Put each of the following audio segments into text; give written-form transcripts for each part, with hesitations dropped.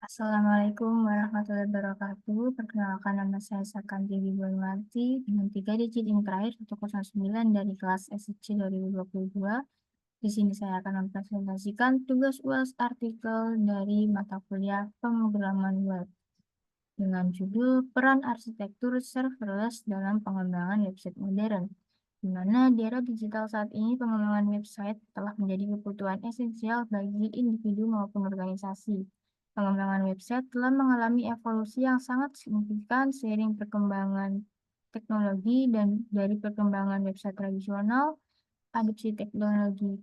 Assalamualaikum warahmatullahi wabarakatuh. Perkenalkan, nama saya Sarkanti Wibowo dengan 3 digit yang terakhir 109 dari kelas SC 2022. Di sini saya akan mempresentasikan tugas UAS artikel dari mata kuliah pemrograman web dengan judul Peran Arsitektur Serverless dalam Pengembangan Website Modern. Di mana di era digital saat ini pengembangan website telah menjadi kebutuhan esensial bagi individu maupun organisasi. Pengembangan website telah mengalami evolusi yang sangat signifikan seiring perkembangan teknologi dan dari perkembangan website tradisional, adopsi teknologi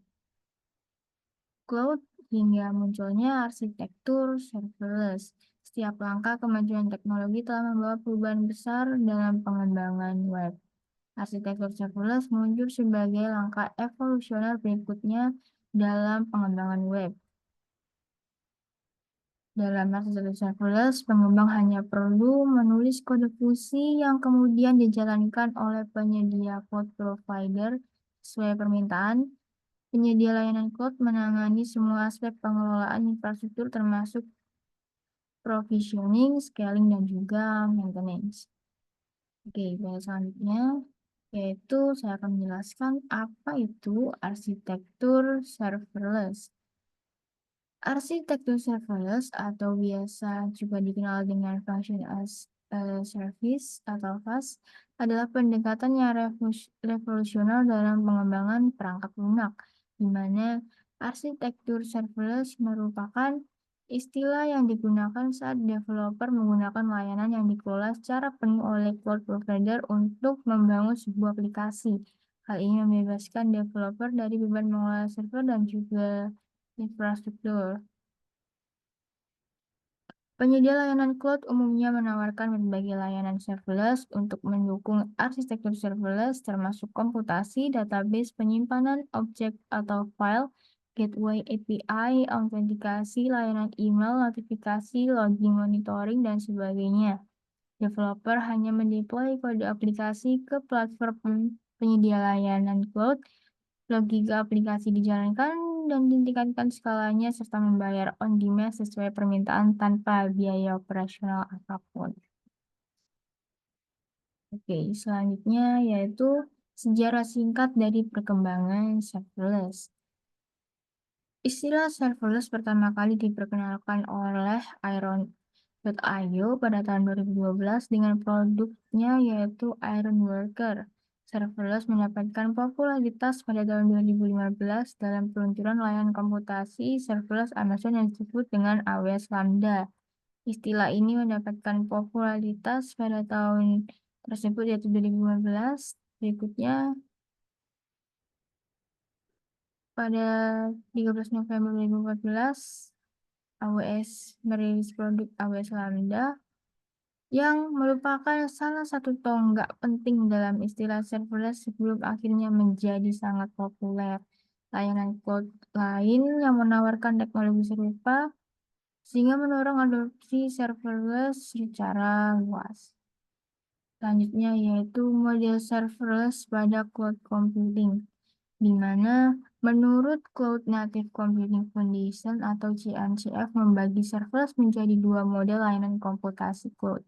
cloud, hingga munculnya arsitektur serverless. Setiap langkah kemajuan teknologi telah membawa perubahan besar dalam pengembangan web. Arsitektur serverless muncul sebagai langkah evolusioner berikutnya dalam pengembangan web. Dalam arsitektur serverless, pengembang hanya perlu menulis kode fungsi yang kemudian dijalankan oleh penyedia cloud provider sesuai permintaan. Penyedia layanan cloud menangani semua aspek pengelolaan infrastruktur termasuk provisioning, scaling, dan juga maintenance. Oke, baik, selanjutnya yaitu saya akan menjelaskan apa itu arsitektur serverless. Arsitektur serverless atau biasa juga dikenal dengan Function as a Service atau FaaS adalah pendekatan yang revolusioner dalam pengembangan perangkat lunak, di mana arsitektur serverless merupakan istilah yang digunakan saat developer menggunakan layanan yang dikelola secara penuh oleh cloud provider untuk membangun sebuah aplikasi. Hal ini membebaskan developer dari beban mengelola server dan juga infrastruktur. Penyedia layanan cloud umumnya menawarkan berbagai layanan serverless untuk mendukung arsitektur serverless termasuk komputasi, database, penyimpanan objek atau file, gateway API, autentikasi, layanan email, notifikasi, logging, monitoring, dan sebagainya. Developer hanya mendeploy kode aplikasi ke platform penyedia layanan cloud. Logika aplikasi dijalankan dan ditingkatkan skalanya serta membayar on-demand sesuai permintaan tanpa biaya operasional apapun. Oke, selanjutnya yaitu sejarah singkat dari perkembangan serverless. Istilah serverless pertama kali diperkenalkan oleh Iron.io pada tahun 2012 dengan produknya yaitu Ironworker. Serverless mendapatkan popularitas pada tahun 2015 dalam peluncuran layanan komputasi serverless Amazon yang disebut dengan AWS Lambda. Istilah ini mendapatkan popularitas pada tahun tersebut yaitu 2015. Berikutnya, pada 13 November 2014, AWS merilis produk AWS Lambda yang merupakan salah satu tonggak penting dalam istilah serverless sebelum akhirnya menjadi sangat populer. Layanan cloud lain yang menawarkan teknologi serupa sehingga mendorong adopsi serverless secara luas. Selanjutnya yaitu model serverless pada cloud computing, di mana menurut Cloud Native Computing Foundation atau CNCF membagi serverless menjadi dua model layanan komputasi cloud.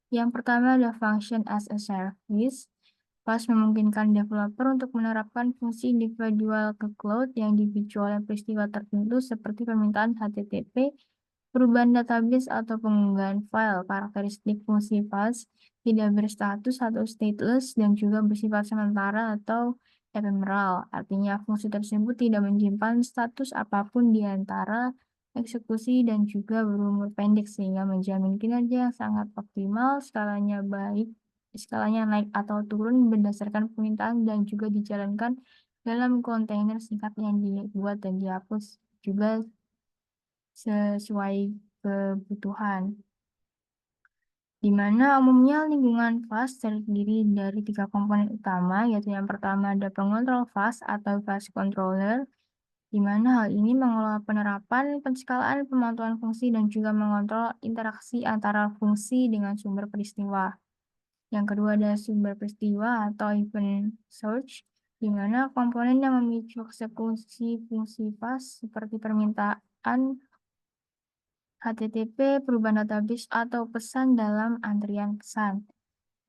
Yang pertama ada Function as a Service. FaaS memungkinkan developer untuk menerapkan fungsi individual ke cloud yang dipicu oleh peristiwa tertentu seperti permintaan HTTP, perubahan database atau pengunggahan file. Karakteristik fungsi FaaS tidak berstatus atau stateless dan juga bersifat sementara atau ephemeral. Artinya fungsi tersebut tidak menyimpan status apapun di antara eksekusi dan juga berumur pendek sehingga menjamin kinerja yang sangat optimal, skalanya naik atau turun berdasarkan permintaan dan juga dijalankan dalam kontainer singkat yang dibuat dan dihapus juga sesuai kebutuhan. Di mana umumnya lingkungan FaaS terdiri dari 3 komponen utama, yaitu yang pertama ada pengontrol FaaS atau FaaS Controller, di mana hal ini mengelola penerapan, penskalaan, pemantauan fungsi, dan juga mengontrol interaksi antara fungsi dengan sumber peristiwa. Yang kedua ada sumber peristiwa atau event source, di mana komponen yang memicu eksekusi fungsi FaaS seperti permintaan HTTP perubahan database atau pesan dalam antrian pesan.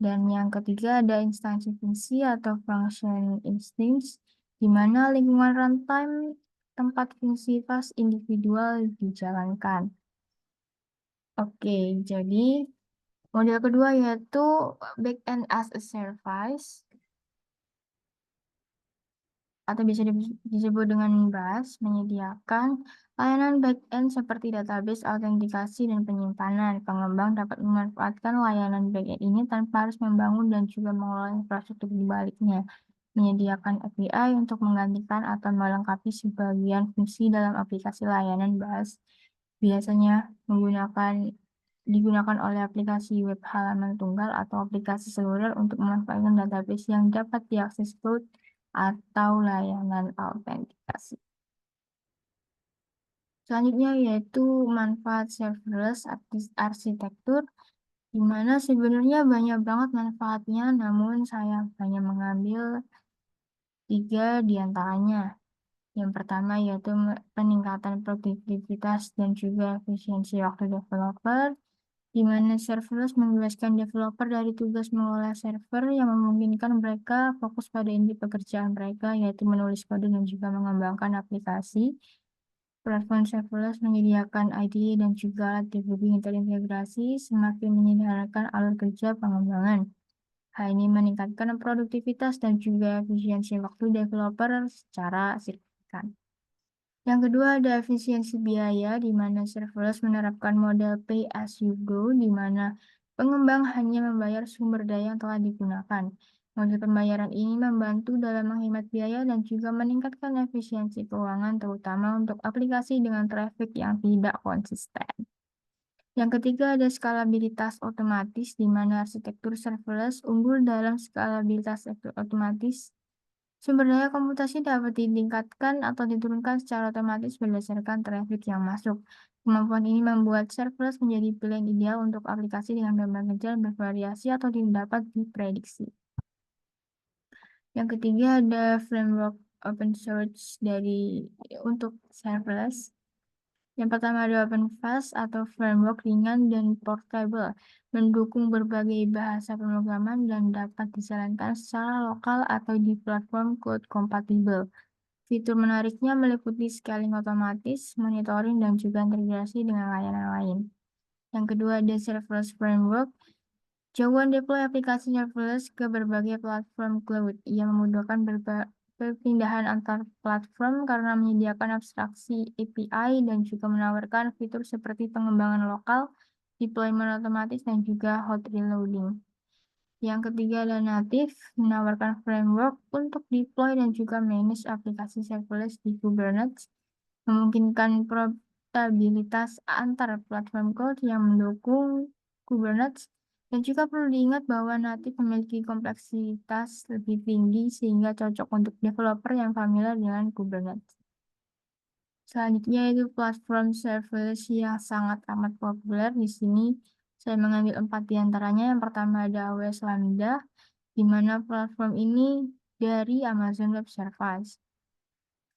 Dan yang ketiga ada instansi fungsi atau function instance, di mana lingkungan runtime tempat fungsi fast individual dijalankan. Oke, jadi model kedua yaitu backend as a service atau bisa disebut dengan BaaS, menyediakan layanan backend seperti database, autentikasi, dan penyimpanan. Pengembang dapat memanfaatkan layanan backend ini tanpa harus membangun dan juga mengelola infrastruktur di baliknya. Menyediakan API untuk menggantikan atau melengkapi sebagian fungsi dalam aplikasi layanan BaaS. Biasanya digunakan oleh aplikasi web halaman tunggal atau aplikasi seluler untuk memanfaatkan database yang dapat diakses cloud atau layanan autentikasi. Selanjutnya yaitu manfaat serverless arsitektur, di mana sebenarnya banyak banget manfaatnya, namun saya hanya mengambil 3 di antaranya. Yang pertama yaitu peningkatan produktivitas dan juga efisiensi waktu developer, di mana serverless membebaskan developer dari tugas mengolah server yang memungkinkan mereka fokus pada inti pekerjaan mereka, yaitu menulis kode dan juga mengembangkan aplikasi. Platform serverless menyediakan IDE dan juga alat debugging terintegrasi, semakin menyederhanakan alur kerja pengembangan. Hal ini meningkatkan produktivitas dan juga efisiensi waktu developer secara signifikan. Yang kedua ada efisiensi biaya, di mana serverless menerapkan model pay as you go, di mana pengembang hanya membayar sumber daya yang telah digunakan. Model pembayaran ini membantu dalam menghemat biaya dan juga meningkatkan efisiensi keuangan, terutama untuk aplikasi dengan traffic yang tidak konsisten. Yang ketiga ada skalabilitas otomatis, di mana arsitektur serverless unggul dalam skalabilitas otomatis. Sumber daya komputasi dapat ditingkatkan atau diturunkan secara otomatis berdasarkan traffic yang masuk. Kemampuan ini membuat serverless menjadi pilihan ideal untuk aplikasi dengan beban kerja bervariasi atau tidak dapat diprediksi. Yang ketiga ada framework open source untuk serverless. Yang pertama ada OpenFast atau framework ringan dan portable, mendukung berbagai bahasa pemrograman dan dapat dijalankan secara lokal atau di platform cloud kompatibel. Fitur menariknya meliputi scaling otomatis, monitoring, dan juga integrasi dengan layanan lain. Yang kedua ada serverless framework. Jagoan deploy aplikasi serverless ke berbagai platform cloud. Ia memudahkan perpindahan antar platform karena menyediakan abstraksi API dan juga menawarkan fitur seperti pengembangan lokal, deployment otomatis, dan juga hot reloading. Yang ketiga adalah native, menawarkan framework untuk deploy dan juga manage aplikasi serverless di Kubernetes, memungkinkan portabilitas antar platform code yang mendukung Kubernetes, dan juga perlu diingat bahwa native memiliki kompleksitas lebih tinggi sehingga cocok untuk developer yang familiar dengan Kubernetes. Selanjutnya itu platform serverless yang sangat amat populer. Di sini saya mengambil 4 di antaranya. Yang pertama ada AWS Lambda, di mana platform ini dari Amazon Web Services.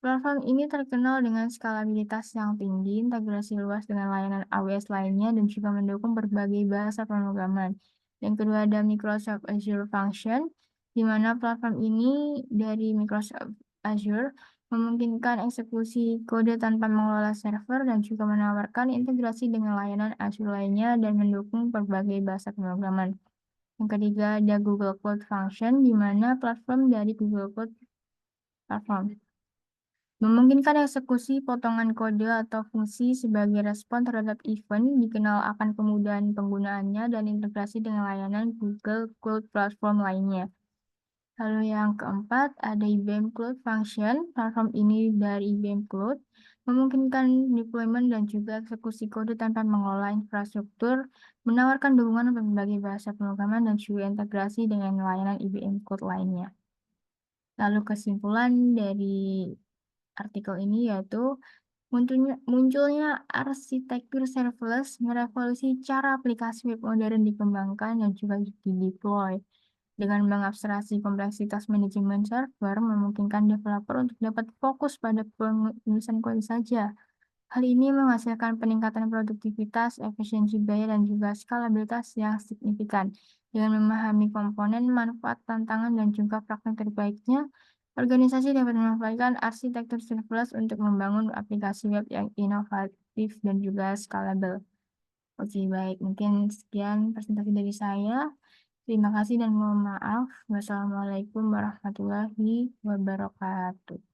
Platform ini terkenal dengan skalabilitas yang tinggi, integrasi luas dengan layanan AWS lainnya, dan juga mendukung berbagai bahasa pemrograman. Yang kedua ada Microsoft Azure Function, di mana platform ini dari Microsoft Azure memungkinkan eksekusi kode tanpa mengelola server dan juga menawarkan integrasi dengan layanan Azure lainnya dan mendukung berbagai bahasa pemrograman. Yang ketiga ada Google Cloud Function, di mana platform dari Google Cloud Platform memungkinkan eksekusi potongan kode atau fungsi sebagai respon terhadap event, dikenal akan kemudahan penggunaannya dan integrasi dengan layanan Google Cloud Platform lainnya. Lalu yang keempat ada IBM Cloud Function. Platform ini dari IBM Cloud memungkinkan deployment dan juga eksekusi kode tanpa mengelola infrastruktur, menawarkan dukungan berbagai bahasa pemrograman dan juga integrasi dengan layanan IBM Cloud lainnya. Lalu kesimpulan dari artikel ini yaitu munculnya arsitektur serverless merevolusi cara aplikasi web modern dikembangkan dan juga dideploy. Dengan mengabstraksi kompleksitas manajemen server, memungkinkan developer untuk dapat fokus pada penulisan kode saja. Hal ini menghasilkan peningkatan produktivitas, efisiensi biaya, dan juga skalabilitas yang signifikan. Dengan memahami komponen, manfaat, tantangan, dan juga praktik terbaiknya, organisasi dapat memanfaatkan arsitektur serverless untuk membangun aplikasi web yang inovatif dan juga scalable. Oke, baik. Mungkin sekian presentasi dari saya. Terima kasih dan mohon maaf. Wassalamualaikum warahmatullahi wabarakatuh.